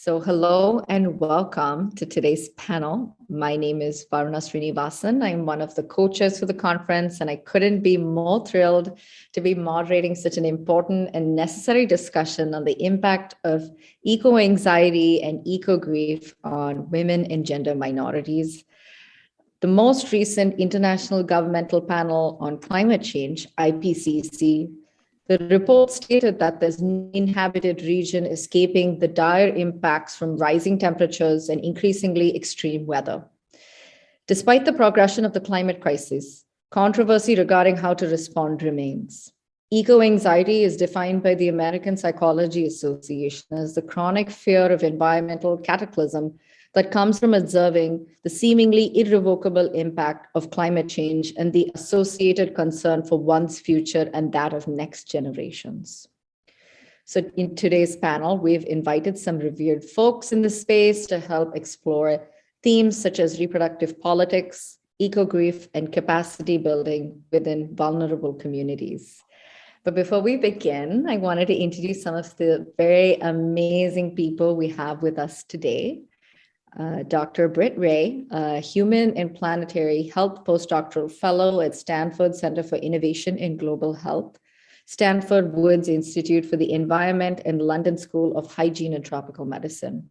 Hello and welcome to today's panel. My name is Varuna Srinivasan. I'm one of the co-chairs for the conference, and I couldn't be more thrilled to be moderating such an important and necessary discussion on the impact of eco-anxiety and eco-grief on women and gender minorities. The most recent International Governmental Panel on Climate Change, IPCC, the report stated that this inhabited region escaping the dire impacts from rising temperatures and increasingly extreme weather. Despite the progression of the climate crisis, controversy regarding how to respond remains. Eco-anxiety is defined by the American Psychology Association as the chronic fear of environmental cataclysm that comes from observing the seemingly irrevocable impact of climate change and the associated concern for one's future and that of next generations. So in today's panel, we've invited some revered folks in the space to help explore themes such as reproductive politics, eco-grief, and capacity building within vulnerable communities. But before we begin, I wanted to introduce some of the very amazing people we have with us today. Dr. Britt Ray, a Human and Planetary Health Postdoctoral Fellow at Stanford Center for Innovation in Global Health, Stanford Woods Institute for the Environment, and London School of Hygiene and Tropical Medicine.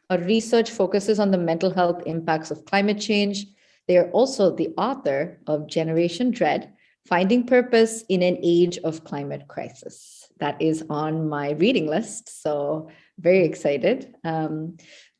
Her research focuses on the mental health impacts of climate change. They are also the author of Generation Dread, Finding Purpose in an Age of Climate Crisis. That is on my reading list, so very excited.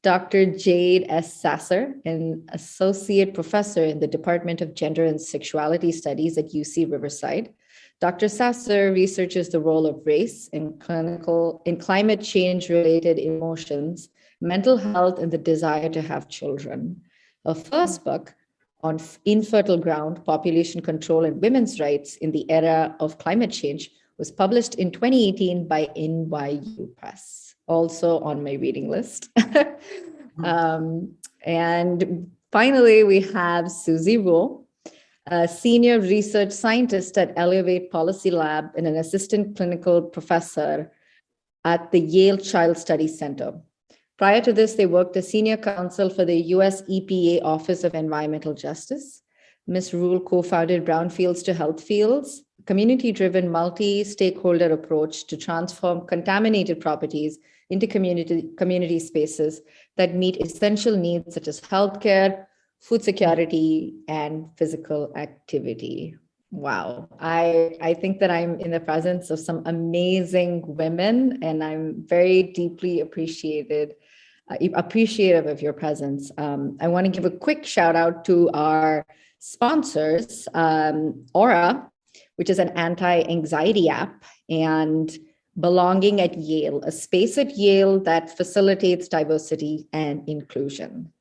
Dr. Jade S. Sasser, an associate professor in the Department of Gender and Sexuality Studies at UC Riverside. Dr. Sasser researches the role of race in climate change-related emotions, mental health, and the desire to have children. Her first book on infertile ground, population control, and women's rights in the era of climate change was published in 2018 by NYU Press. Also on my reading list. And finally, we have Susie Rowe, a senior research scientist at Elevate Policy Lab and an assistant clinical professor at the Yale Child Studies Center. Prior to this, they worked as senior counsel for the US EPA Office of Environmental Justice. Ms. Rule co-founded Brownfields to Health Fields, a community-driven multi-stakeholder approach to transform contaminated properties into community spaces that meet essential needs such as healthcare, food security, and physical activity. Wow, I think that I'm in the presence of some amazing women, and I'm very deeply appreciative of your presence. I want to give a quick shout out to our sponsors, Aura, which is an anti-anxiety app, and Belonging at Yale, a space at Yale that facilitates diversity and inclusion.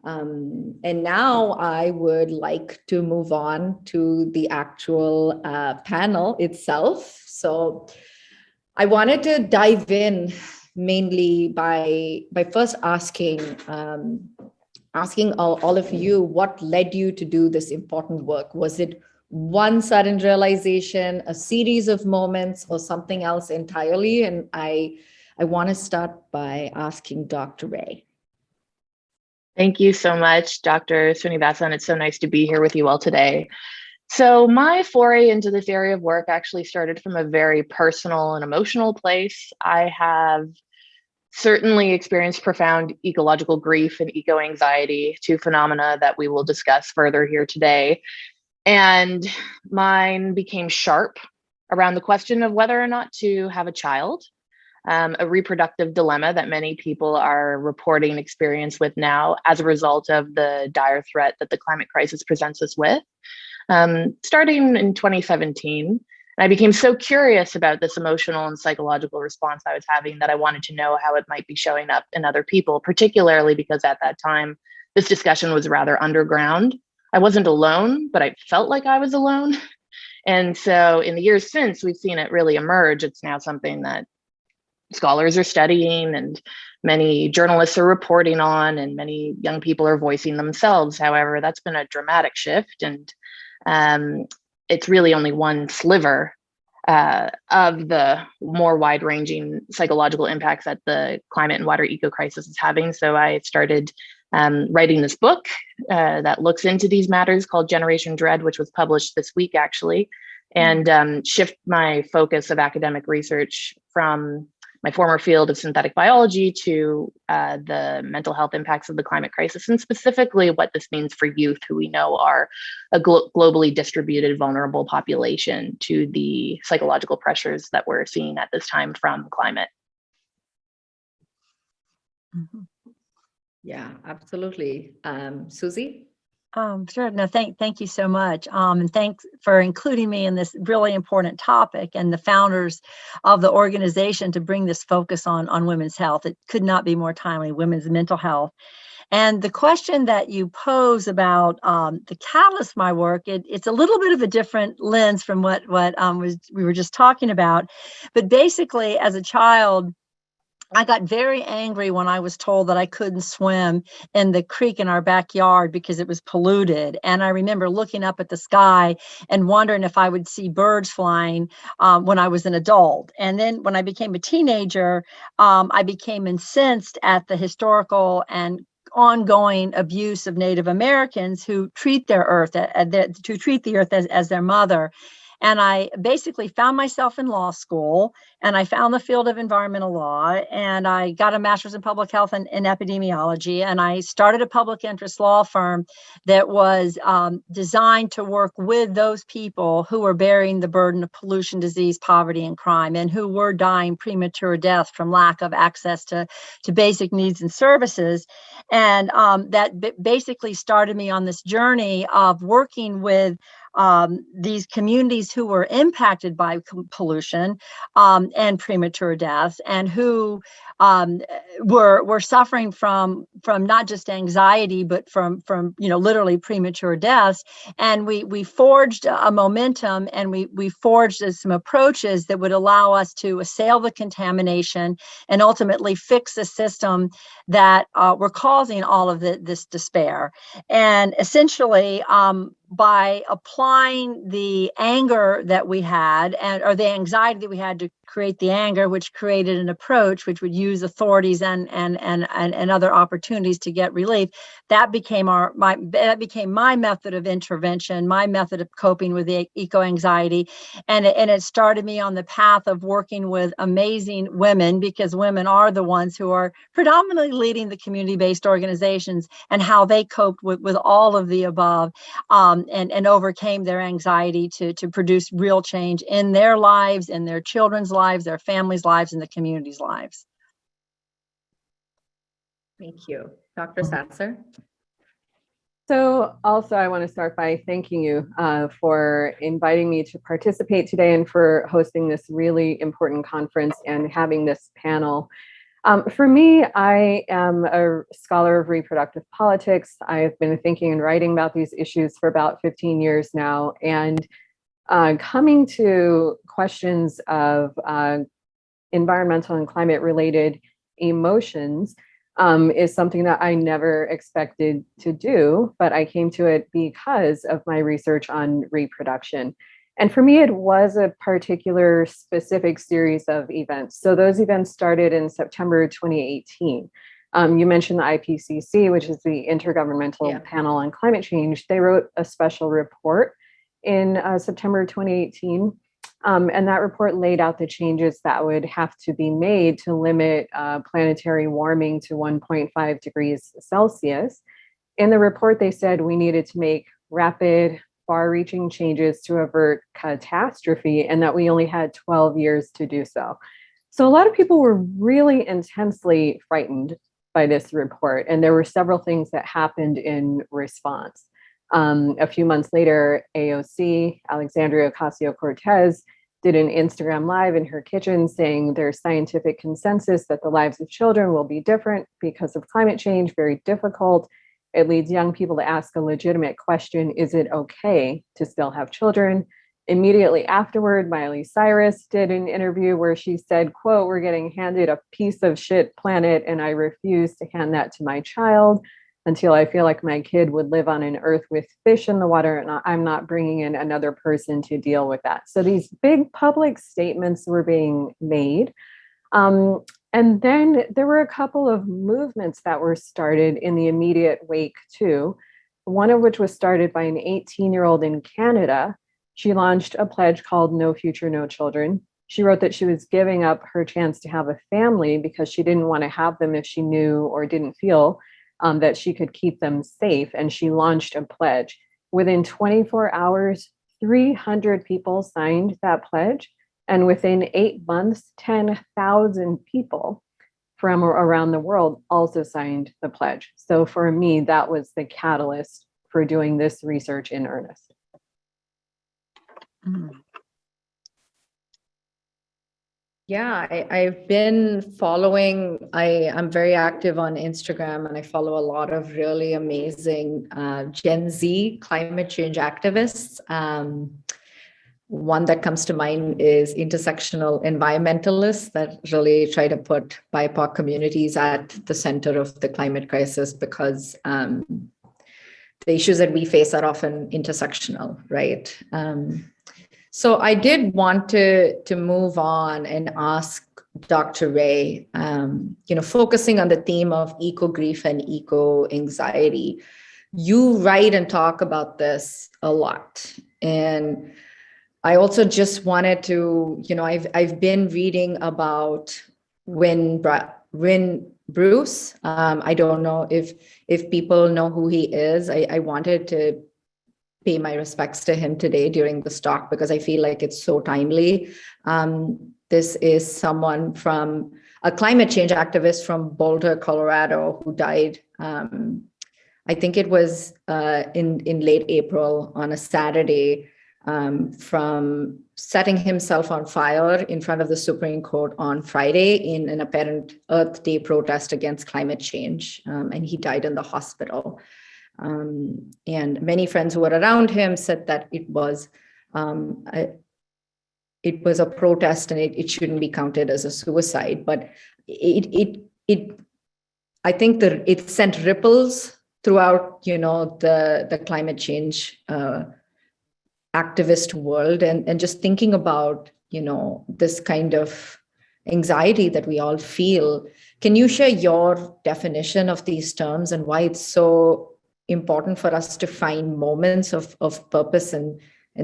And now I would like to move on to the actual panel itself. So I wanted to dive in mainly by first asking all of you, what led you to do this important work? Was it one sudden realization, a series of moments, or something else entirely? And I want to start by asking Dr. Ray. Thank you so much, Dr. Srinivasan. It's so nice to be here with you all today. So my foray into this area of work actually started from a very personal and emotional place. I have certainly experienced profound ecological grief and eco-anxiety, two phenomena that we will discuss further here today. And mine became sharp around the question of whether or not to have a child, a reproductive dilemma that many people are reporting experience with now as a result of the dire threat that the climate crisis presents us with. Starting in 2017, and I became so curious about this emotional and psychological response I was having that I wanted to know how it might be showing up in other people, particularly because at that time, this discussion was rather underground. I wasn't alone, but I felt like I was alone. And so in the years since, we've seen it really emerge. It's now something that scholars are studying and many journalists are reporting on, and many young people are voicing themselves. However, that's been a dramatic shift, and it's really only one sliver of the more wide-ranging psychological impacts that the climate and water eco crisis is having. So I started writing this book that looks into these matters called Generation Dread, which was published this week, actually, and shift my focus of academic research from my former field of synthetic biology to the mental health impacts of the climate crisis, and specifically what this means for youth, who we know are a globally distributed, vulnerable population to the psychological pressures that we're seeing at this time from climate. Mm-hmm. Yeah, absolutely. Susie? Sure. No, thank you so much. And thanks for including me in this really important topic, and the founders of the organization to bring this focus on women's health. It could not be more timely, women's mental health. And the question that you pose about the catalyst of my work, it's a little bit of a different lens from what we were just talking about. But basically, as a child, I got very angry when I was told that I couldn't swim in the creek in our backyard because it was polluted. And I remember looking up at the sky and wondering if I would see birds flying when I was an adult. And then when I became a teenager, I became incensed at the historical and ongoing abuse of Native Americans who treat their earth, to treat the earth as their mother. And I basically found myself in law school, and I found the field of environmental law, and I got a master's in public health and in epidemiology, and I started a public interest law firm that was designed to work with those people who were bearing the burden of pollution, disease, poverty, and crime, and who were dying premature death from lack of access to basic needs and services. And that basically started me on this journey of working with these communities who were impacted by pollution and premature deaths, and who were suffering from not just anxiety, but from literally premature deaths. And we forged a momentum, and we forged some approaches that would allow us to assail the contamination and ultimately fix the system that were causing all of this despair. And essentially, by applying the anger that we had, or the anxiety that we had to create the anger, which created an approach which would use authorities and other opportunities to get relief, that became my method of intervention, my method of coping with the eco-anxiety. And it started me on the path of working with amazing women, because women are the ones who are predominantly leading the community-based organizations, and how they coped with all of the above. And overcame their anxiety to produce real change in their lives, in their children's lives, their families' lives, and the community's lives. Thank you. Dr. Satzer? So also, I want to start by thanking you for inviting me to participate today, and for hosting this really important conference and having this panel. For me, I am a scholar of reproductive politics. I've been thinking and writing about these issues for about 15 years now, and coming to questions of environmental and climate-related emotions is something that I never expected to do, but I came to it because of my research on reproduction. And for me, it was a particular specific series of events. So those events started in September 2018. You mentioned the IPCC, which is the Intergovernmental Panel on Climate Change. They wrote a special report in September 2018. And that report laid out the changes that would have to be made to limit planetary warming to 1.5 degrees Celsius. In the report, they said we needed to make rapid, far-reaching changes to avert catastrophe, and that we only had 12 years to do so. So a lot of people were really intensely frightened by this report, and there were several things that happened in response. A few months later, AOC, Alexandria Ocasio-Cortez, did an Instagram Live in her kitchen saying there's scientific consensus that the lives of children will be different because of climate change, very difficult. It leads young people to ask a legitimate question: is it okay to still have children? Immediately afterward, Miley Cyrus did an interview where she said, quote, "We're getting handed a piece of shit planet, and I refuse to hand that to my child." until I feel like my kid would live on an earth with fish in the water, and I'm not bringing in another person to deal with that. So these big public statements were being made. And then there were a couple of movements that were started in the immediate wake too. One of which was started by an 18-year-old in Canada. She launched a pledge called No Future, No Children. She wrote that she was giving up her chance to have a family because she didn't want to have them if she knew or didn't feel that she could keep them safe. And she launched a pledge. Within 24 hours, 300 people signed that pledge. And within 8 months, 10,000 people from around the world also signed the pledge. So for me, that was the catalyst for doing this research in earnest. Yeah, I've been following, I'm very active on Instagram, and I follow a lot of really amazing Gen Z climate change activists. One that comes to mind is intersectional environmentalists that really try to put BIPOC communities at the center of the climate crisis, because the issues that we face are often intersectional, right? So I did want to move on and ask Dr. Ray, focusing on the theme of eco-grief and eco-anxiety. You write and talk about this a lot. And I also just wanted to, I've been reading about Win Bruce. I don't know if people know who he is. I wanted to pay my respects to him today during this talk because I feel like it's so timely. This is someone from a climate change activist from Boulder, Colorado, who died. I think it was in late April on a Saturday, from setting himself on fire in front of the Supreme Court on Friday in an apparent Earth Day protest against climate change. And he died in the hospital. And many friends who were around him said that it was a protest and it shouldn't be counted as a suicide. But I think that it sent ripples throughout, the climate change activist world, and just thinking about, this kind of anxiety that we all feel. Can you share your definition of these terms and why it's so important for us to find moments of purpose and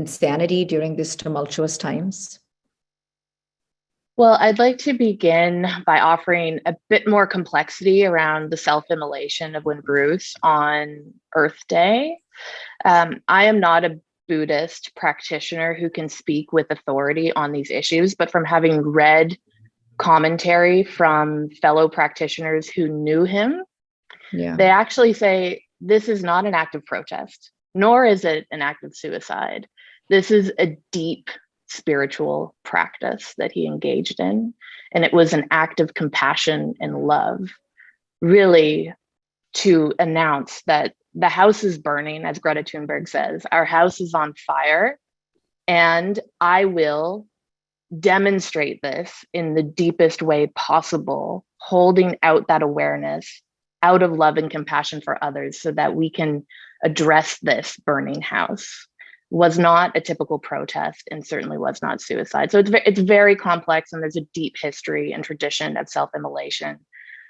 sanity during these tumultuous times? Well, I'd like to begin by offering a bit more complexity around the self-immolation of Win Bruce on Earth Day. I am not a Buddhist practitioner who can speak with authority on these issues, but from having read commentary from fellow practitioners who knew him, they actually say this is not an act of protest, nor is it an act of suicide. This is a deep spiritual practice that he engaged in, and it was an act of compassion and love, really, to announce that the house is burning, as Greta Thunberg says. Our house is on fire, and I will demonstrate this in the deepest way possible, holding out that awareness out of love and compassion for others so that we can address this burning house. Was not a typical protest and certainly was not suicide. So it's very complex, and there's a deep history and tradition of self-immolation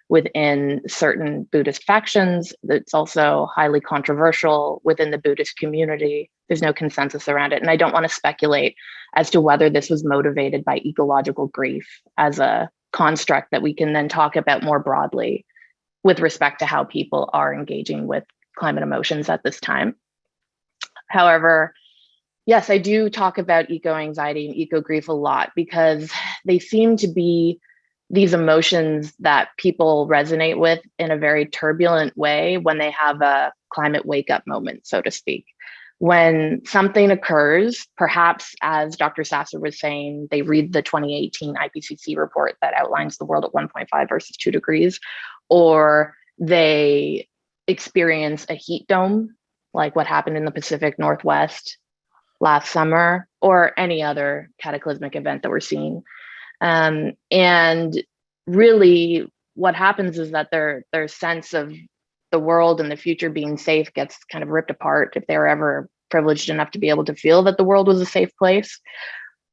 within certain Buddhist factions. It's also highly controversial within the Buddhist community. There's no consensus around it. And I don't want to speculate as to whether this was motivated by ecological grief as a construct that we can then talk about more broadly with respect to how people are engaging with climate emotions at this time. However, yes, I do talk about eco-anxiety and eco-grief a lot because they seem to be these emotions that people resonate with in a very turbulent way when they have a climate wake-up moment, so to speak. When something occurs, perhaps as Dr. Sasser was saying, they read the 2018 IPCC report that outlines the world at 1.5 versus 2 degrees, or they experience a heat dome, like what happened in the Pacific Northwest last summer, or any other cataclysmic event that we're seeing. And really what happens is that their sense of the world and the future being safe gets kind of ripped apart if they were ever privileged enough to be able to feel that the world was a safe place.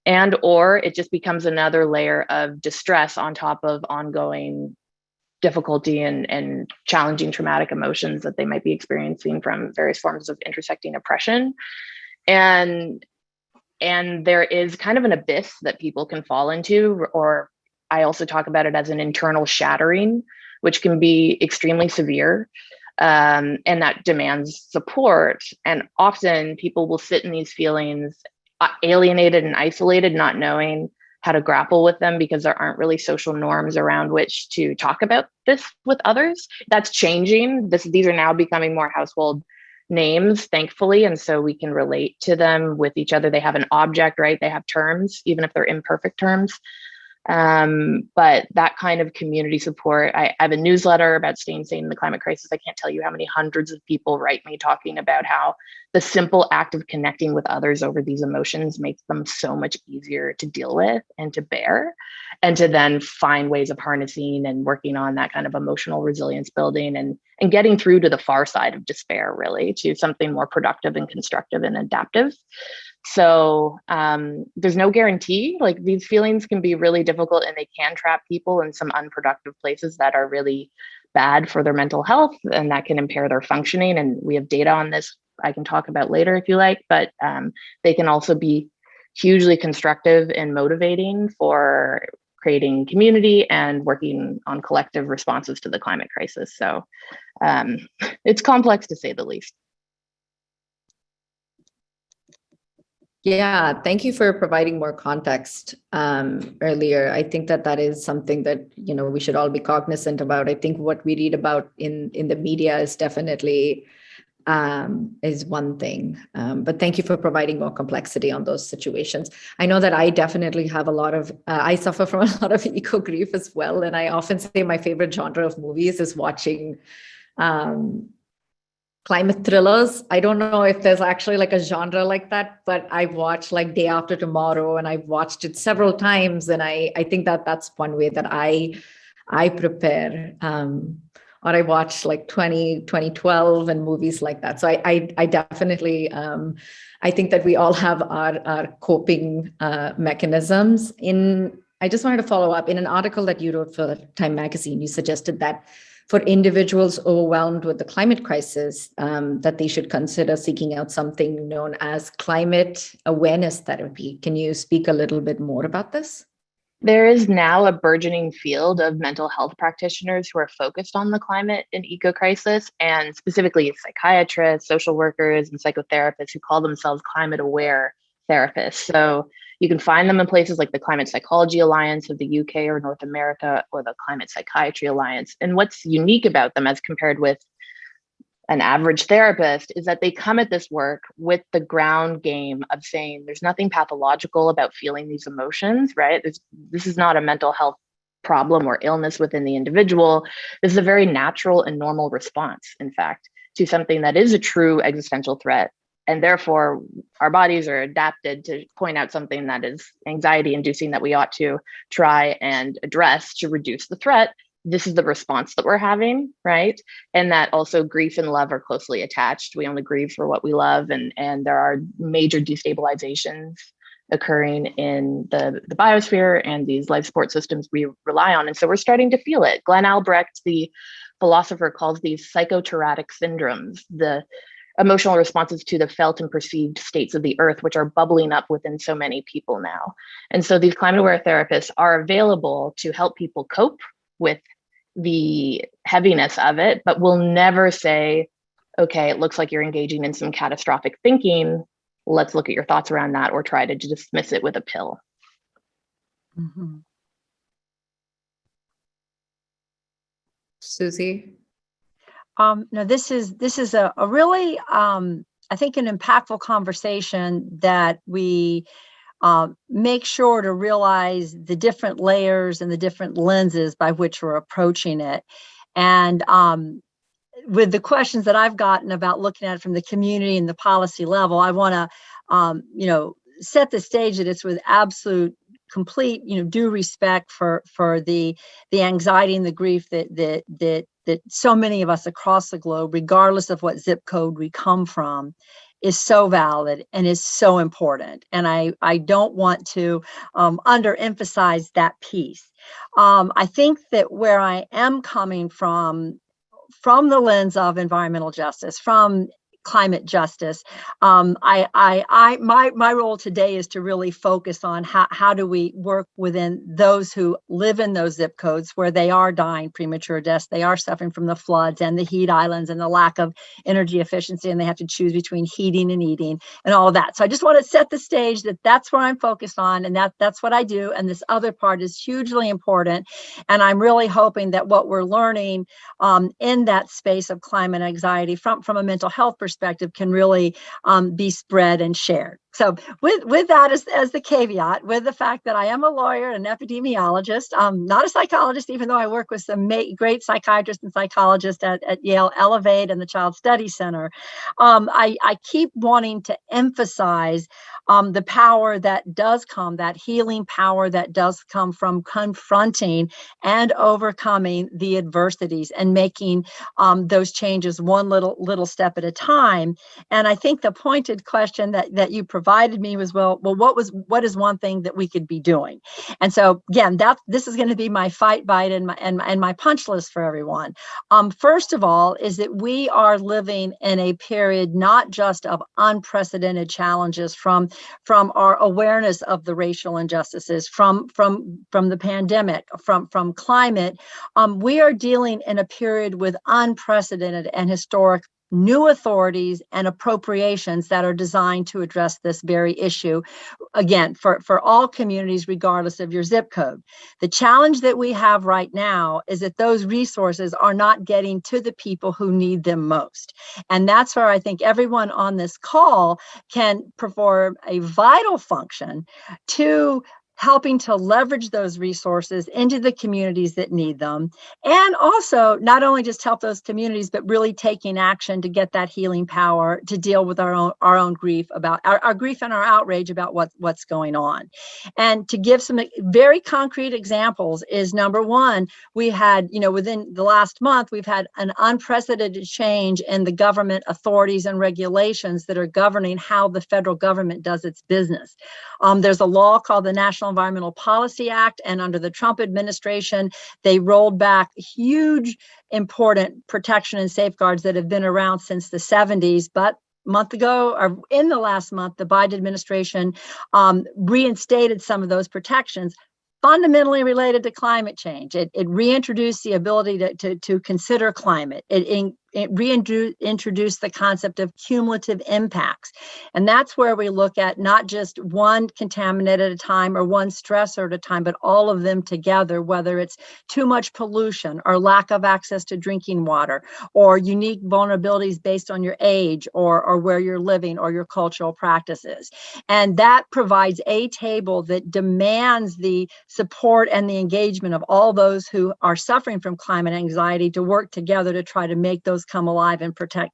And or it just becomes another layer of distress on top of ongoing difficulty and challenging traumatic emotions that they might be experiencing from various forms of intersecting oppression. And there is kind of an abyss that people can fall into, or I also talk about it as an internal shattering, which can be extremely severe. And that demands support. And often people will sit in these feelings alienated and isolated, not knowing how to grapple with them because there aren't really social norms around which to talk about this with others. That's changing. These are now becoming more household names, thankfully. And so we can relate to them with each other. They have an object, right? They have terms, even if they're imperfect terms. But that kind of community support, I have a newsletter about staying sane in the climate crisis. I can't tell you how many hundreds of people write me talking about how the simple act of connecting with others over these emotions makes them so much easier to deal with and to bear, and to then find ways of harnessing and working on that kind of emotional resilience building and getting through to the far side of despair, really, to something more productive and constructive and adaptive. So there's no guarantee. Like, these feelings can be really difficult and they can trap people in some unproductive places that are really bad for their mental health, and that can impair their functioning. And we have data on this I can talk about later if you like, but they can also be hugely constructive and motivating for creating community and working on collective responses to the climate crisis. So it's complex, to say the least. Yeah, thank you for providing more context earlier. I think that is something that, you know, we should all be cognizant about. I think what we read about in the media is definitely is one thing, but thank you for providing more complexity on those situations. I know that I definitely have I suffer from a lot of eco grief as well, and I often say my favorite genre of movies is watching climate thrillers. I don't know if there's actually like a genre like that, but I watch like Day After Tomorrow, and I've watched it several times. And I think that's one way that I prepare. Or I watch like 2012 and movies like that. So I definitely, I think that we all have our coping mechanisms. I just wanted to follow up. In an article that you wrote for Time Magazine, you suggested that for individuals overwhelmed with the climate crisis, that they should consider seeking out something known as climate awareness therapy. Can you speak a little bit more about this? There is now a burgeoning field of mental health practitioners who are focused on the climate and eco crisis, and specifically psychiatrists, social workers, and psychotherapists who call themselves climate aware therapists. So you can find them in places like the Climate Psychology Alliance of the UK or North America, or the Climate Psychiatry Alliance. And what's unique about them as compared with an average therapist is that they come at this work with the ground game of saying there's nothing pathological about feeling these emotions, right? This is not a mental health problem or illness within the individual. This is a very natural and normal response, in fact, to something that is a true existential threat. And therefore, our bodies are adapted to point out something that is anxiety inducing that we ought to try and address to reduce the threat. This is the response that we're having, right? And that also grief and love are closely attached. We only grieve for what we love, and there are major destabilizations occurring in the biosphere and these life support systems we rely on. And so we're starting to feel it. Glenn Albrecht, the philosopher, calls these psychoterratic syndromes, the emotional responses to the felt and perceived states of the earth, which are bubbling up within so many people now. And so these climate aware therapists are available to help people cope with the heaviness of it, but will never say, okay, it looks like you're engaging in some catastrophic thinking. Let's look at your thoughts around that, or try to dismiss it with a pill. Mm-hmm. Susie? No, this is a really, I think, an impactful conversation that we make sure to realize the different layers and the different lenses by which we're approaching it. And with the questions that I've gotten about looking at it from the community and the policy level, I want to, set the stage that it's with absolute, complete, due respect for the anxiety and the grief that that so many of us across the globe, regardless of what zip code we come from, is so valid and is so important. And I don't want to underemphasize that piece. I think that where I am coming from the lens of environmental justice, from climate justice, my role today is to really focus on how do we work within those who live in those zip codes where they are dying premature deaths, they are suffering from the floods and the heat islands and the lack of energy efficiency, and they have to choose between heating and eating and all of that. So I just want to set the stage that that's where I'm focused on, and that's what I do. And this other part is hugely important, and I'm really hoping that what we're learning in that space of climate anxiety from a mental health perspective can really be spread and shared. So with that as the caveat, with the fact that I am a lawyer and an epidemiologist, not a psychologist, even though I work with some great psychiatrists and psychologists at Yale Elevate and the Child Study Center, I keep wanting to emphasize the power that does come, that healing power that does come from confronting and overcoming the adversities and making those changes one little step at a time. And I think the pointed question that you provided me was, well, what is one thing that we could be doing? And so again, this is going to be my fight bite and my punch list for everyone. First of all, is that we are living in a period not just of unprecedented challenges from our awareness of the racial injustices, from the pandemic, from climate. We are dealing in a period with unprecedented and historic new authorities and appropriations that are designed to address this very issue, again, for all communities, regardless of your zip code. The challenge that we have right now is that those resources are not getting to the people who need them most. And that's where I think everyone on this call can perform a vital function to helping to leverage those resources into the communities that need them. And also not only just help those communities, but really taking action to get that healing power to deal with our own grief about our grief and our outrage about what's going on. And to give some very concrete examples is, number one, we had, within the last month, we've had an unprecedented change in the government authorities and regulations that are governing how the federal government does its business. There's a law called the National Environmental Policy Act, and under the Trump administration, they rolled back huge, important protection and safeguards that have been around since the 70s. But month ago, or in the last month, the Biden administration reinstated some of those protections, fundamentally related to climate change. It reintroduced the ability to consider climate. It reintroduced the concept of cumulative impacts. And that's where we look at not just one contaminant at a time or one stressor at a time, but all of them together, whether it's too much pollution or lack of access to drinking water or unique vulnerabilities based on your age or where you're living or your cultural practices. And that provides a table that demands the support and the engagement of all those who are suffering from climate anxiety to work together to try to make those come alive and protect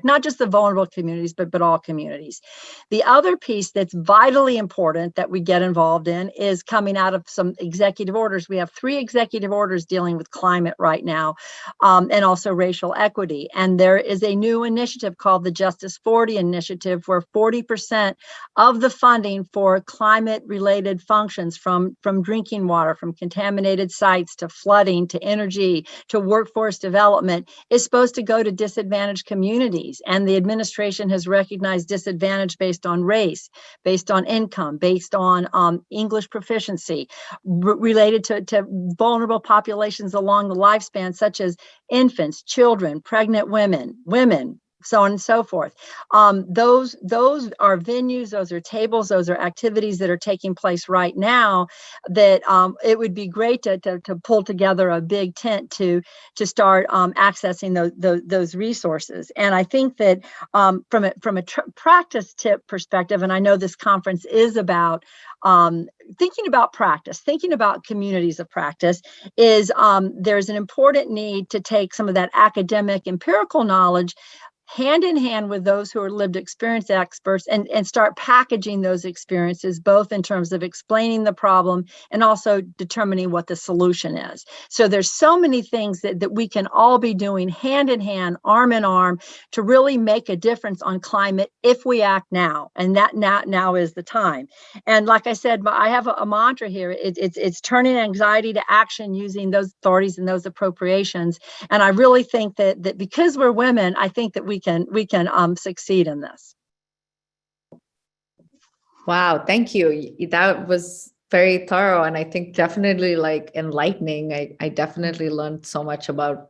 not just the vulnerable communities, but all communities. The other piece that's vitally important that we get involved in is coming out of some executive orders. We have 3 executive orders dealing with climate right now, and also racial equity. And there is a new initiative called the Justice 40 Initiative, where 40% of the funding for climate-related functions, from drinking water, from contaminated sites, to flooding, to energy, to workforce development, is supposed to go to disadvantaged communities. And the administration has recognized disadvantage based on race, based on income, based on English proficiency, related to vulnerable populations along the lifespan, such as infants, children, pregnant women, so on and so forth. Those are venues, those are tables, those are activities that are taking place right now that it would be great to pull together a big tent to start accessing those resources. And I think that from a practice tip perspective, and I know this conference is about thinking about practice, thinking about communities of practice, is there's an important need to take some of that academic empirical knowledge, hand in hand with those who are lived experience experts and start packaging those experiences, both in terms of explaining the problem and also determining what the solution is. So there's so many things that we can all be doing hand in hand, arm in arm, to really make a difference on climate if we act now. And that now is the time. And like I said, I have a mantra here. It's turning anxiety to action using those authorities and those appropriations. And I really think that because we're women, I think that we can succeed in this. Wow, thank you. That was very thorough, and I think definitely like enlightening. I definitely learned so much about.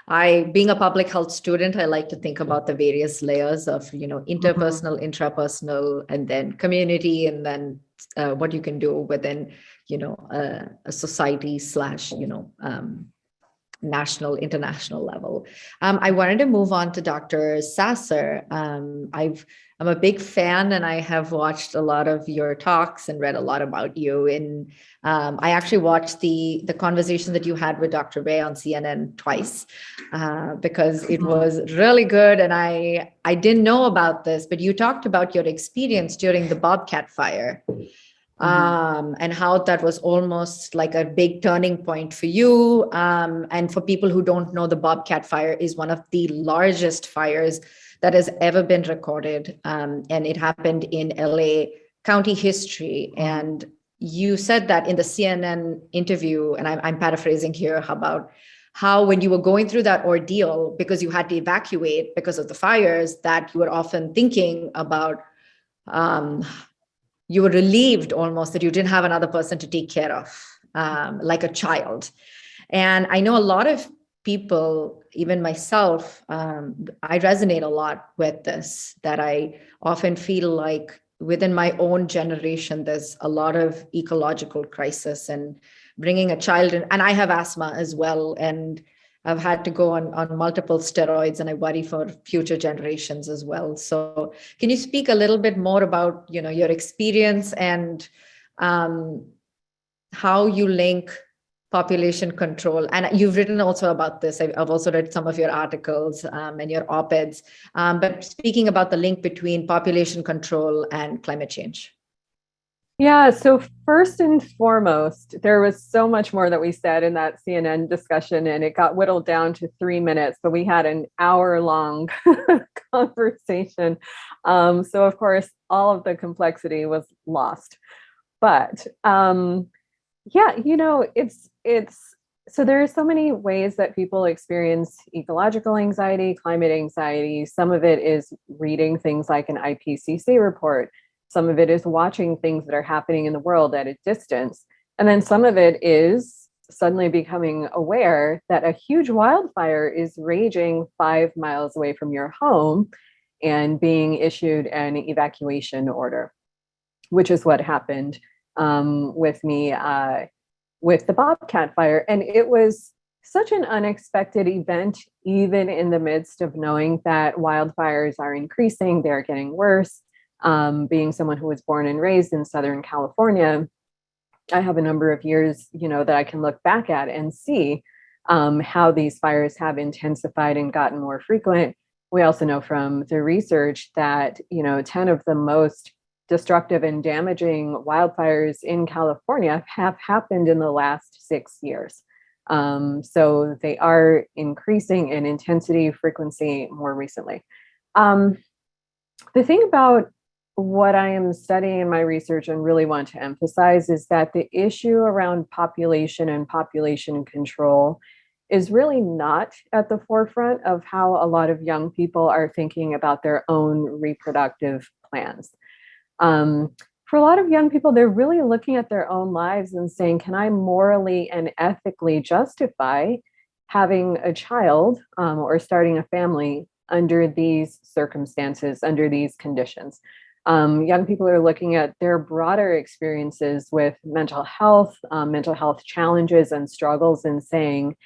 Being a public health student, I like to think about the various layers of, interpersonal, intrapersonal, and then community, and then what you can do within, a society / national, international level. I wanted to move on to Dr. Sasser. I'm a big fan, and I have watched a lot of your talks and read a lot about you. And I actually watched the conversation that you had with Dr. Ray on CNN twice because it was really good. And I didn't know about this, but you talked about your experience during the Bobcat Fire. And how that was almost like a big turning point for you. And for people who don't know, the Bobcat Fire is one of the largest fires that has ever been recorded. And it happened in LA County history. And you said that in the CNN interview, and I'm paraphrasing here, about how when you were going through that ordeal, because you had to evacuate because of the fires, that you were often thinking about you were relieved almost that you didn't have another person to take care of, like a child. And I know a lot of people, even myself, I resonate a lot with this, that I often feel like within my own generation, there's a lot of ecological crisis and bringing a child in. And I have asthma as well. And I've had to go on multiple steroids, and I worry for future generations as well. So can you speak a little bit more about, your experience and how you link population control? And you've written also about this. I've also read some of your articles and your op-eds, but speaking about the link between population control and climate change. Yeah, so first and foremost, there was so much more that we said in that CNN discussion, and it got whittled down to 3 minutes, but we had an hour-long conversation. So of course, all of the complexity was lost. But so there are so many ways that people experience ecological anxiety, climate anxiety. Some of it is reading things like an IPCC report. Some of it is watching things that are happening in the world at a distance. And then some of it is suddenly becoming aware that a huge wildfire is raging 5 miles away from your home and being issued an evacuation order, which is what happened with me with the Bobcat Fire. And it was such an unexpected event, even in the midst of knowing that wildfires are increasing, they're getting worse. Being someone who was born and raised in Southern California, I have a number of years, that I can look back at and see how these fires have intensified and gotten more frequent. We also know from the research that, 10 of the most destructive and damaging wildfires in California have happened in the last 6 years. So they are increasing in intensity, frequency more recently. The thing about what I am studying in my research and really want to emphasize is that the issue around population and population control is really not at the forefront of how a lot of young people are thinking about their own reproductive plans. For a lot of young people, they're really looking at their own lives and saying, can I morally and ethically justify having a child or starting a family under these circumstances, under these conditions? Young people are looking at their broader experiences with mental health challenges and struggles, and saying,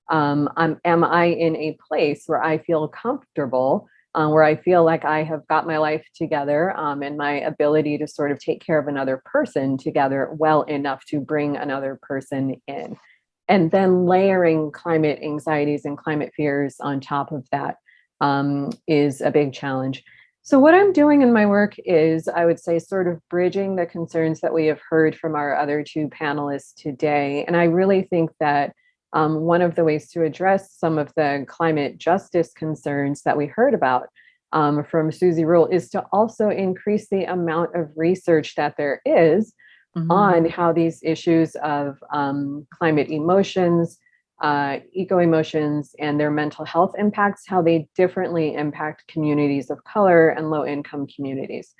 am I in a place where I feel comfortable, where I feel like I have got my life together and my ability to sort of take care of another person together well enough to bring another person in? And then layering climate anxieties and climate fears on top of that. is a big challenge. So what I'm doing in my work is, I would say, sort of bridging the concerns that we have heard from our other two panelists today. And I really think that one of the ways to address some of the climate justice concerns that we heard about from Susie Rule is to also increase the amount of research that there is on how these issues of climate emotions, eco-emotions, and their mental health impacts, how they differently impact communities of color and low-income communities.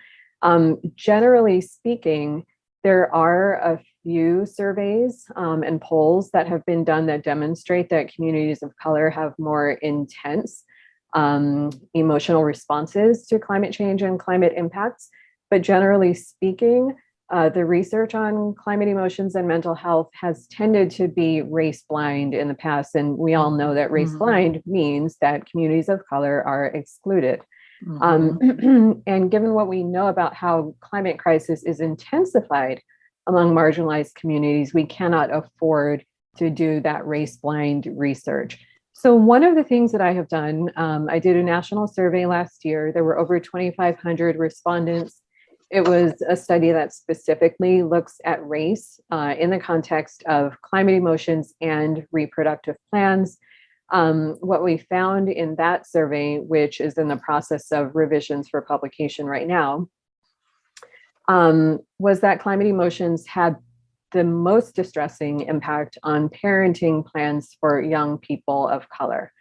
Generally speaking, there are a few surveys and polls that have been done that demonstrate that communities of color have more intense emotional responses to climate change and climate impacts. But generally speaking, the research on climate emotions and mental health has tended to be race blind in the past. And we all know that race blind means that communities of color are excluded. And given what we know about how climate crisis is intensified among marginalized communities, we cannot afford to do that race blind research. So one of the things that I have done, I did a national survey last year. There were over 2,500 respondents. It was a study that specifically looks at race in the context of climate emotions and reproductive plans. What we found in that survey, which is in the process of revisions for publication right now, was that climate emotions had the most distressing impact on parenting plans for young people of color.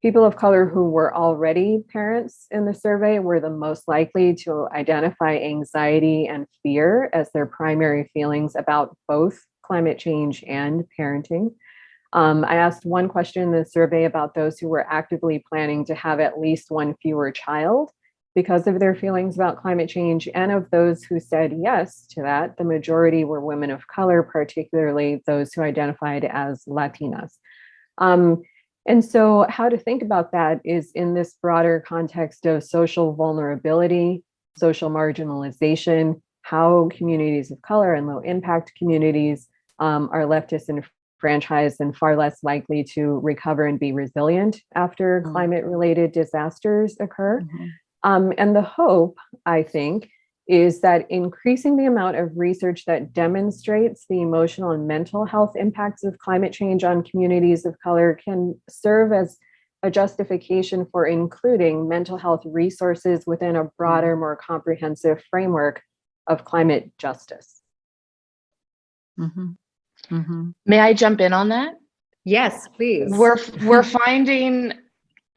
People of color who were already parents in the survey were the most likely to identify anxiety and fear as their primary feelings about both climate change and parenting. I asked one question in the survey about those who were actively planning to have at least one fewer child because of their feelings about climate change. And of those who said yes to that, the majority were women of color, particularly those who identified as Latinas. And so how to think about that is in this broader context of social vulnerability, social marginalization, how communities of color and low impact communities are left disenfranchised and far less likely to recover and be resilient after climate related disasters occur. And the hope, I think, is that increasing the amount of research that demonstrates the emotional and mental health impacts of climate change on communities of color can serve as a justification for including mental health resources within a broader, more comprehensive framework of climate justice. May I jump in on that? Yes, please. We're finding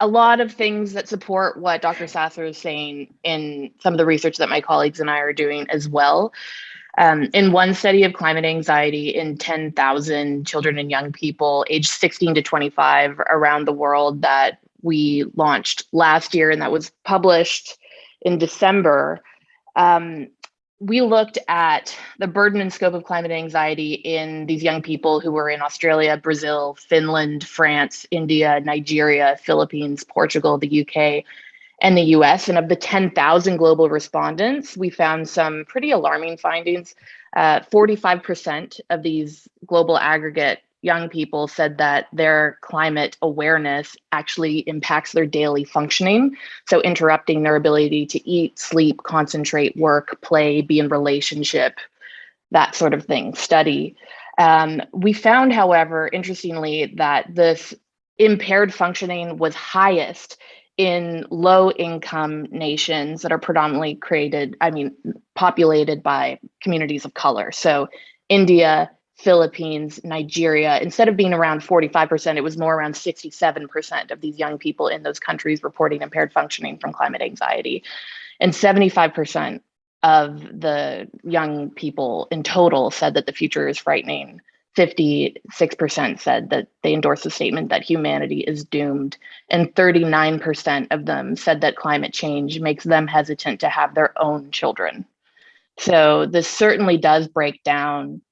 a lot of things that support what Dr. Sasser is saying in some of the research that my colleagues and I are doing as well. In one study of climate anxiety in 10,000 children and young people aged 16 to 25 around the world that we launched last year and that was published in December, we looked at the burden and scope of climate anxiety in these young people who were in Australia, Brazil, Finland, France, India, Nigeria, Philippines, Portugal, the UK, and the US. And of the 10,000 global respondents, we found some pretty alarming findings. 45% of these global aggregate young people said that their climate awareness actually impacts their daily functioning. So interrupting their ability to eat, sleep, concentrate, work, play, be in relationship, that sort of thing, study. We found, however, interestingly, that this impaired functioning was highest in low-income nations that are predominantly populated by communities of color. So India, Philippines, Nigeria, instead of being around 45%, it was more around 67% of these young people in those countries reporting impaired functioning from climate anxiety. And 75% of the young people in total said that the future is frightening. 56% said that they endorsed the statement that humanity is doomed. And 39% of them said that climate change makes them hesitant to have their own children. So this certainly does break down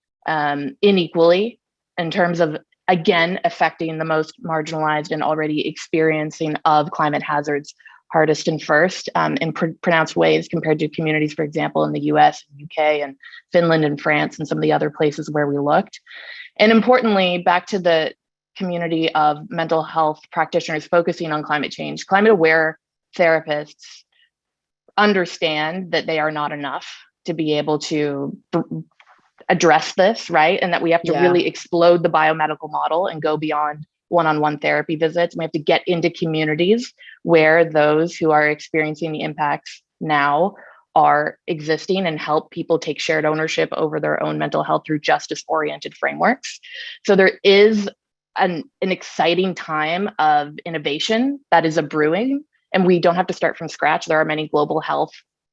inequally in terms of, again, affecting the most marginalized and already experiencing of climate hazards hardest and first in pronounced ways compared to communities, for example, in the US, UK, and Finland and France and some of the other places where we looked. And importantly, back to the community of mental health practitioners focusing on climate change, climate aware therapists understand that they are not enough to be able to address this, right? And that we have to really explode the biomedical model and go beyond one-on-one therapy visits. We have to get into communities where those who are experiencing the impacts now are existing and help people take shared ownership over their own mental health through justice-oriented frameworks. So there is an exciting time of innovation that is a brewing, and we don't have to start from scratch. There are many global health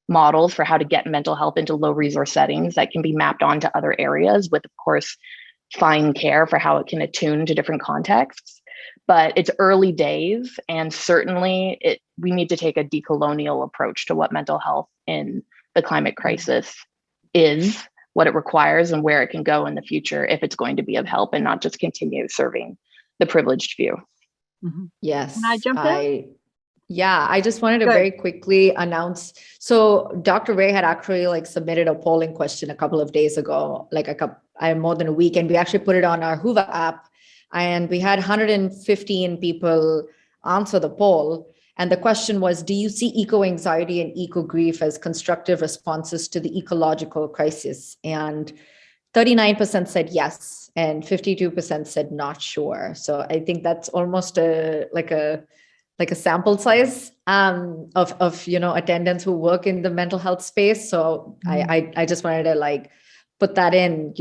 models for how to get mental health into low resource settings that can be mapped onto other areas with, of course, fine care for how it can attune to different contexts. But it's early days, and certainly we need to take a decolonial approach to what mental health in the climate crisis is, what it requires, and where it can go in the future if it's going to be of help and not just continue serving the privileged few. Mm-hmm. Yes. Can I jump in? Yeah, I just wanted to very quickly announce. So Dr. Ray had actually submitted a polling question a couple of days ago, more than a week, and we actually put it on our Hoover app, and we had 115 people answer the poll. And the question was, do you see eco-anxiety and eco-grief as constructive responses to the ecological crisis? And 39% said yes, and 52% said not sure. So I think that's almost a sample size of attendants who work in the mental health space. So I just wanted to put that in.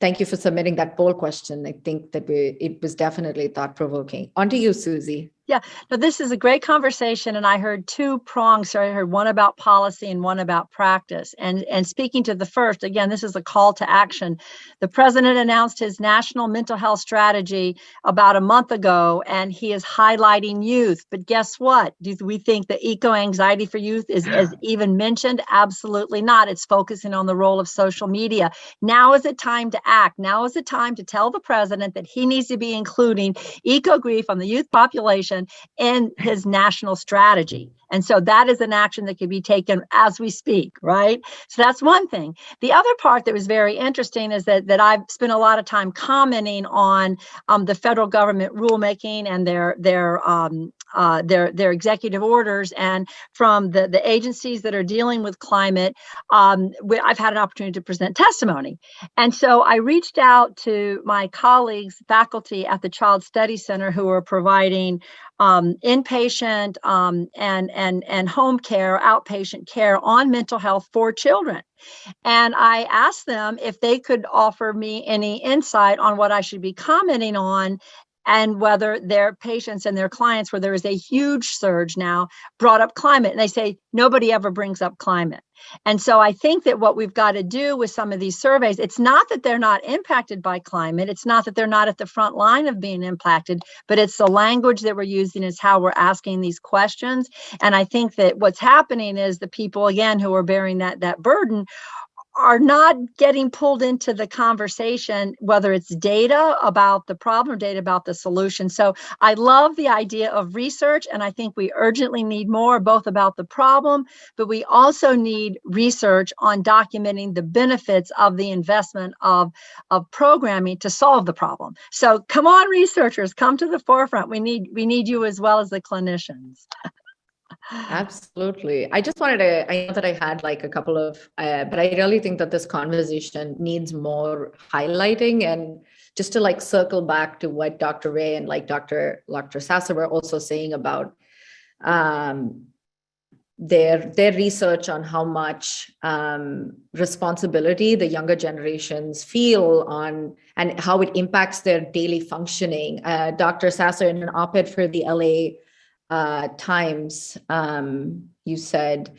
Thank you for submitting that poll question. I think that it was definitely thought provoking. On to you, Susie. Yeah, no, this is a great conversation, and I heard two prongs. So I heard one about policy and one about practice. And speaking to the first, again, this is a call to action. The president announced his national mental health strategy about a month ago, and he is highlighting youth. But guess what? Do we think that eco-anxiety for youth is even mentioned? Absolutely not. It's focusing on the role of social media. Now is the time to act. Now is the time to tell the president that he needs to be including eco-grief on the youth population in his national strategy. And so that is an action that can be taken as we speak, right? So that's one thing. The other part that was very interesting is that I've spent a lot of time commenting on the federal government rulemaking and their executive orders, and from the agencies that are dealing with climate. I've had an opportunity to present testimony. And so I reached out to my colleagues, faculty at the Child Study Center, who are providing inpatient and home care, outpatient care on mental health for children. And I asked them if they could offer me any insight on what I should be commenting on, and whether their patients and their clients, where there is a huge surge now, brought up climate. And they say nobody ever brings up climate. And so I think that what we've got to do with some of these surveys, it's not that they're not impacted by climate. It's not that they're not at the front line of being impacted, but it's the language that we're using, is how we're asking these questions. And I think that what's happening is the people, again, who are bearing that burden are not getting pulled into the conversation, whether it's data about the problem or data about the solution. So I love the idea of research, and I think we urgently need more, both about the problem, but we also need research on documenting the benefits of the investment of programming to solve the problem. So come on, researchers, come to the forefront. We need you as well as the clinicians. Absolutely. I just wanted to, I know that I had a couple of, but I really think that this conversation needs more highlighting. And just to circle back to what Dr. Ray and Dr. Sasser were also saying about their research on how much responsibility the younger generations feel on, and how it impacts their daily functioning. Dr. Sasser, in an op-ed for the LA Times, you said,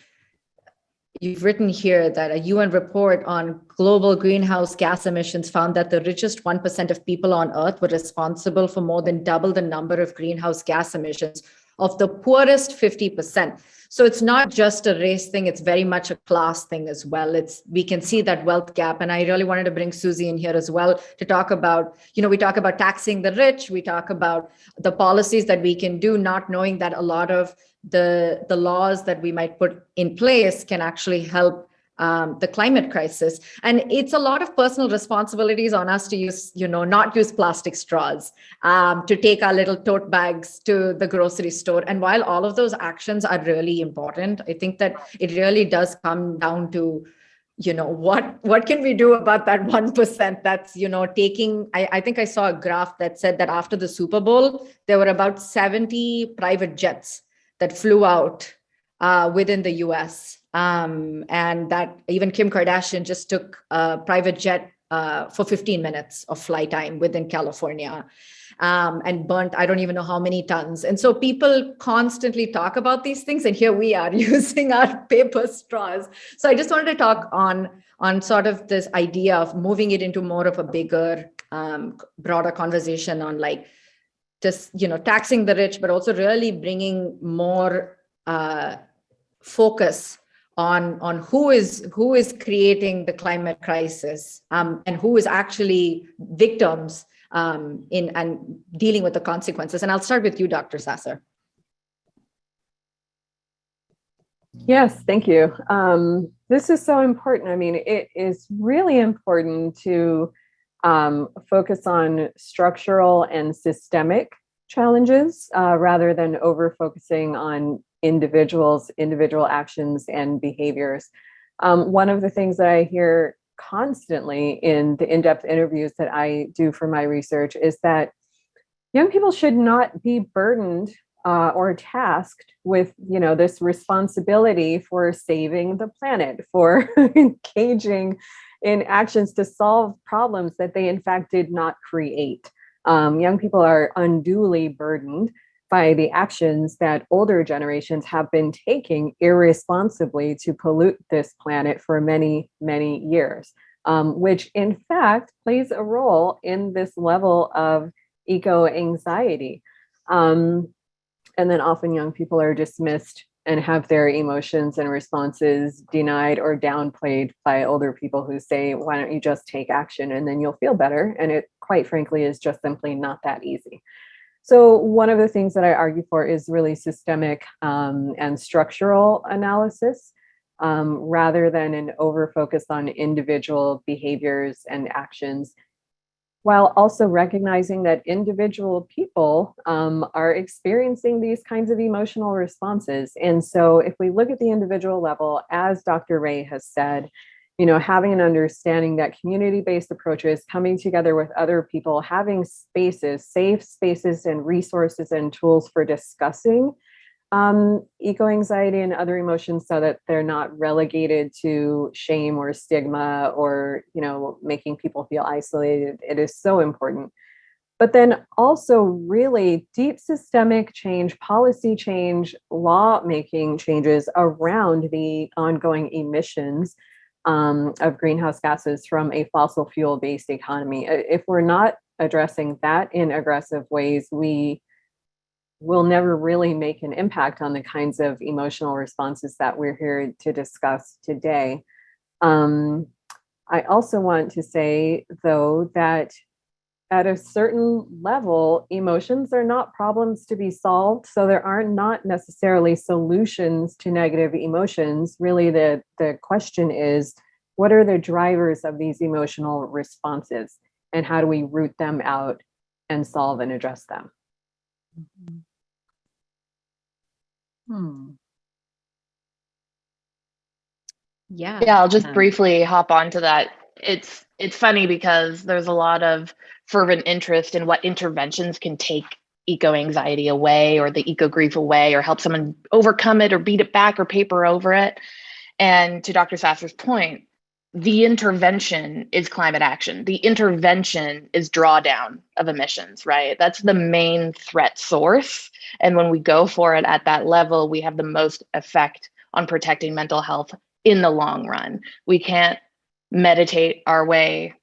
you've written here that a UN report on global greenhouse gas emissions found that the richest 1% of people on Earth were responsible for more than double the number of greenhouse gas emissions of the poorest 50%. So it's not just a race thing, it's very much a class thing as well. We can see that wealth gap. And I really wanted to bring Susie in here as well to talk about, we talk about taxing the rich, we talk about the policies that we can do, not knowing that a lot of the laws that we might put in place can actually help the climate crisis. And it's a lot of personal responsibilities on us to use, not use plastic straws, to take our little tote bags to the grocery store. And while all of those actions are really important, I think that it really does come down to, what can we do about that 1% that's, taking, I think I saw a graph that said that after the Super Bowl, there were about 70 private jets that flew out within the US. And that even Kim Kardashian just took a private jet for 15 minutes of flight time within California, and burnt, I don't even know how many tons. And so people constantly talk about these things, and here we are using our paper straws. So I just wanted to talk on sort of this idea of moving it into more of a bigger, broader conversation on like just, taxing the rich, but also really bringing more focus on who is creating the climate crisis, and who is actually victims in and dealing with the consequences. And I'll start with you, Dr. Sasser. Yes, thank you. This is so important. I mean, it is really important to focus on structural and systemic challenges rather than over focusing on individual actions and behaviors. One of the things that I hear constantly in the in-depth interviews that I do for my research is that young people should not be burdened or tasked with, this responsibility for saving the planet, for engaging in actions to solve problems that they in fact did not create. Young people are unduly burdened by the actions that older generations have been taking irresponsibly to pollute this planet for many, many years, which in fact plays a role in this level of eco-anxiety. And then often young people are dismissed and have their emotions and responses denied or downplayed by older people who say, why don't you just take action and then you'll feel better? And it quite frankly is just simply not that easy. So one of the things that I argue for is really systemic and structural analysis rather than an over-focus on individual behaviors and actions, while also recognizing that individual people are experiencing these kinds of emotional responses. And so if we look at the individual level, as Dr. Ray has said, having an understanding that community-based approaches, coming together with other people, having spaces, safe spaces and resources and tools for discussing eco-anxiety and other emotions so that they're not relegated to shame or stigma or, making people feel isolated. It is so important. But then also really deep systemic change, policy change, law-making changes around the ongoing emissions of greenhouse gases from a fossil fuel-based economy. If we're not addressing that in aggressive ways, we will never really make an impact on the kinds of emotional responses that we're here to discuss today. I also want to say, though, that at a certain level, emotions are not problems to be solved. So there are not necessarily solutions to negative emotions. Really, the question is, what are the drivers of these emotional responses? And how do we root them out and solve and address them? Yeah, I'll just briefly hop onto that. It's funny because there's a lot of fervent interest in what interventions can take eco-anxiety away or the eco-grief away or help someone overcome it or beat it back or paper over it. And to Dr. Sasser's point, the intervention is climate action. The intervention is drawdown of emissions, right? That's the main threat source. And when we go for it at that level, we have the most effect on protecting mental health in the long run. We can't meditate our way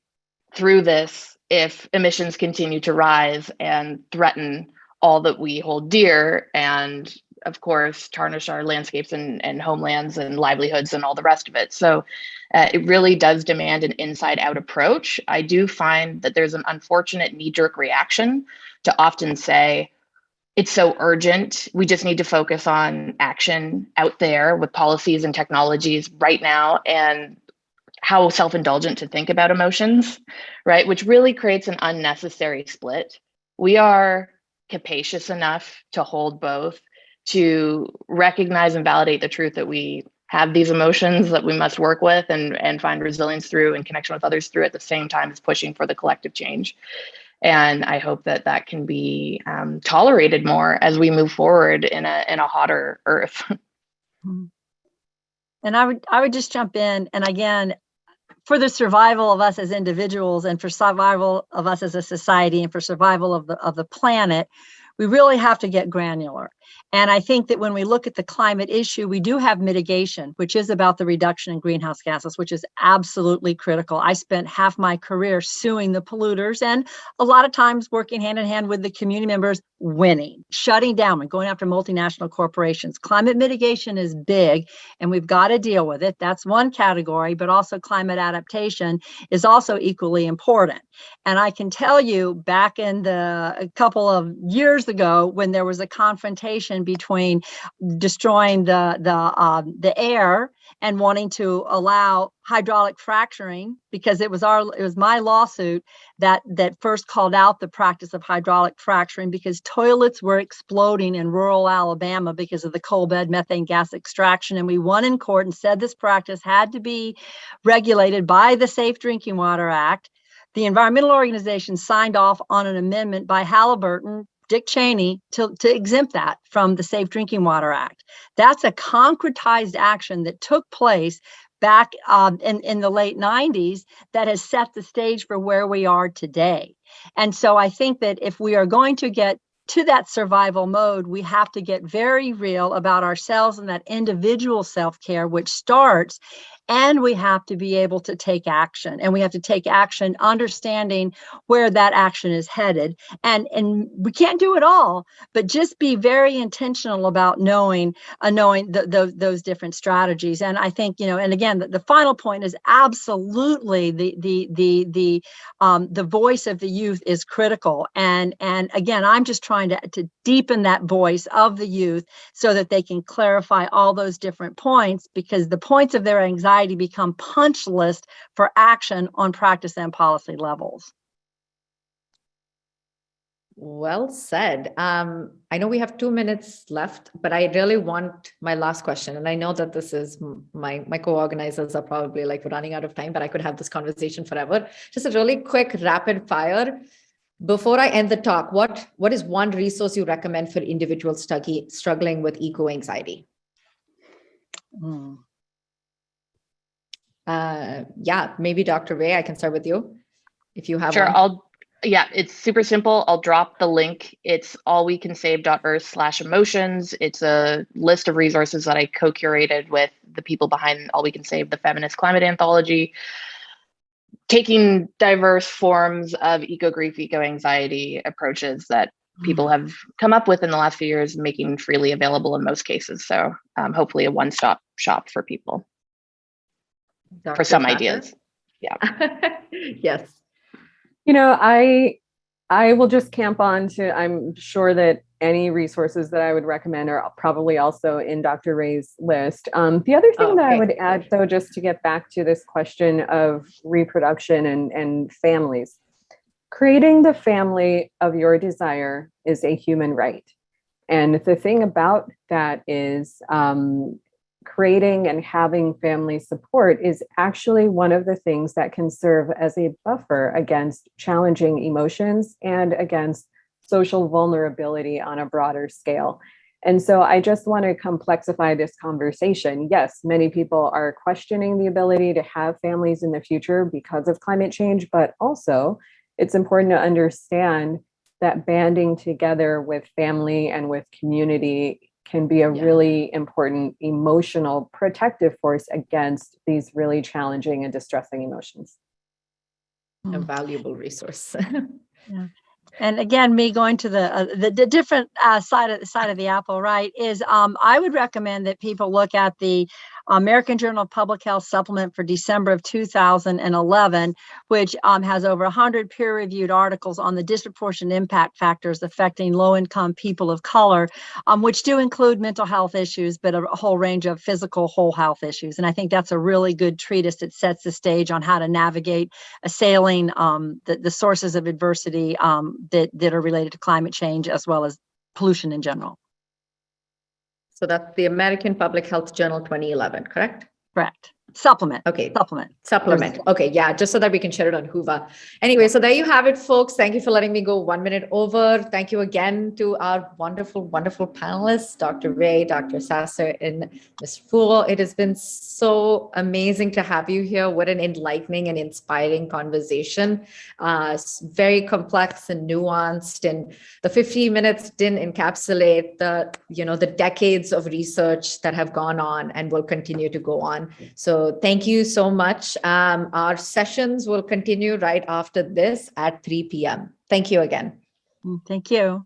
through this if emissions continue to rise and threaten all that we hold dear and, of course, tarnish our landscapes and homelands and livelihoods and all the rest of it. So it really does demand an inside-out approach. I do find that there's an unfortunate knee-jerk reaction to often say, it's so urgent. We just need to focus on action out there with policies and technologies right now, and how self-indulgent to think about emotions, right? Which really creates an unnecessary split. We are capacious enough to hold both, to recognize and validate the truth that we have these emotions that we must work with and find resilience through and connection with others through, at the same time as pushing for the collective change. And I hope that that can be tolerated more as we move forward in a hotter Earth. And I would just jump in, and again, for the survival of us as individuals, and for survival of us as a society, and for survival of the planet, we really have to get granular. And I think that when we look at the climate issue, we do have mitigation, which is about the reduction in greenhouse gases, which is absolutely critical. I spent half my career suing the polluters, and a lot of times working hand in hand with the community members, winning, shutting down and going after multinational corporations. Climate mitigation is big, and we've got to deal with it. That's one category, but also climate adaptation is also equally important. And I can tell you, back in a couple of years ago, when there was a confrontation between destroying the air and wanting to allow hydraulic fracturing, because it was my lawsuit that first called out the practice of hydraulic fracturing, because toilets were exploding in rural Alabama because of the coal bed methane gas extraction. And we won in court and said this practice had to be regulated by the Safe Drinking Water Act. The environmental organization signed off on an amendment by Halliburton, Dick Cheney, to exempt that from the Safe Drinking Water Act. That's a concretized action that took place back in the late 90s that has set the stage for where we are today. And so I think that if we are going to get to that survival mode, we have to get very real about ourselves and that individual self-care, which starts, and we have to be able to take action, and we have to take action understanding where that action is headed. And we can't do it all, but just be very intentional about knowing those different strategies. And I think, and again, the final point is absolutely the voice of the youth is critical. And again, I'm just trying to deepen that voice of the youth so that they can clarify all those different points, because the points of their anxiety become punch list for action on practice and policy levels. Well said. I know we have 2 minutes left, but I really want my last question. And I know that this is my co-organizers are probably like running out of time, but I could have this conversation forever. Just a really quick rapid fire. Before I end the talk, what is one resource you recommend for individuals struggling with eco-anxiety? Yeah, maybe Dr. Ray, I can start with you if you have Sure, one. It's super simple. I'll drop the link. It's allwecansave.earth/emotions. It's a list of resources that I co-curated with the people behind All We Can Save, the feminist climate anthology, taking diverse forms of eco-grief, eco-anxiety approaches that people have come up with in the last few years, making freely available in most cases. So hopefully a one-stop shop for people. Dr. For some Chapter? ideas. Yeah. Yes. I will just camp on to, I'm sure that any resources that I would recommend are probably also in Dr. Ray's list. The other thing that I would add, though, just to get back to this question of reproduction and families, creating the family of your desire is a human right. And the thing about that is creating and having family support is actually one of the things that can serve as a buffer against challenging emotions and against social vulnerability on a broader scale. And so I just want to complexify this conversation. Yes, many people are questioning the ability to have families in the future because of climate change, but also it's important to understand that banding together with family and with community can be a really important emotional protective force against these really challenging and distressing emotions. A valuable resource. Yeah. And again, me going to the different side of the apple, right, is I would recommend that people look at the American Journal of Public Health supplement for December of 2011, which has over 100 peer-reviewed articles on the disproportionate impact factors affecting low-income people of color, which do include mental health issues, but a whole range of physical whole health issues. And I think that's a really good treatise that sets the stage on how to navigate assailing the sources of adversity that are related to climate change as well as pollution in general. So that's the American Public Health Journal 2011, correct? Correct. Supplement. Okay. Supplement. Okay. Yeah. Just so that we can share it on Hoover. Anyway, so there you have it, folks. Thank you for letting me go 1 minute over. Thank you again to our wonderful, wonderful panelists, Dr. Ray, Dr. Sasser, and Ms. Fool. It has been so amazing to have you here. What an enlightening and inspiring conversation. Very complex and nuanced. And the 15 minutes didn't encapsulate the decades of research that have gone on and will continue to go on. So thank you so much. Our sessions will continue right after this at 3 p.m. Thank you again. Thank you.